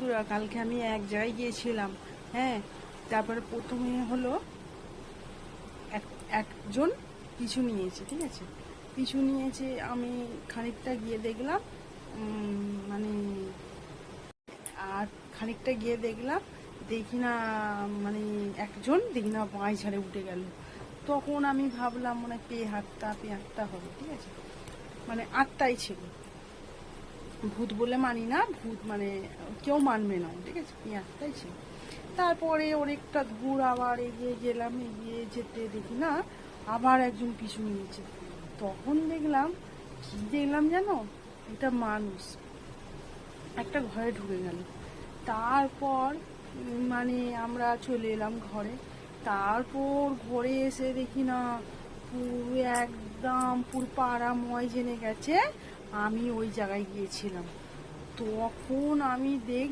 বন্ধুরা, কালকে আমি এক জায়গায় গিয়েছিলাম। হ্যাঁ, তারপরে প্রথমে হলো একজন পিছু নিয়েছে, ঠিক আছে, পিছু নিয়েছে। আমি খানিকটা গিয়ে দেখলাম, মানে আর খানিকটা গিয়ে দেখলাম, দেখি না, মানে একজন দেখি না বাঁই ঝাড়ে উঠে গেল। তখন আমি ভাবলাম মনে হয় পে হাঁটতে হবে, ঠিক আছে, মানে আত্মাই ছিল। ভূত বলে মানি না, ভূত মানে কেউ মানবে না, ঠিক আছে, পেঁয়াজটাই ছিল। তারপরে অনেকটা দূর আবার এগিয়ে গেলাম, এগিয়ে যেতে দেখি না আবার একজন পিছু নিয়েছে। তখন দেখলাম, কি দেখলাম জানো, একটা মানুষ একটা ঘরে ঢুকে গেল। তারপর মানে আমরা চলে এলাম ঘরে। তারপর ঘরে এসে দেখি না পুরো একদম পুরো পাড়াময় জেনে গেছে আমি ওই জায়গায় গিয়েছিলাম। তখন আমি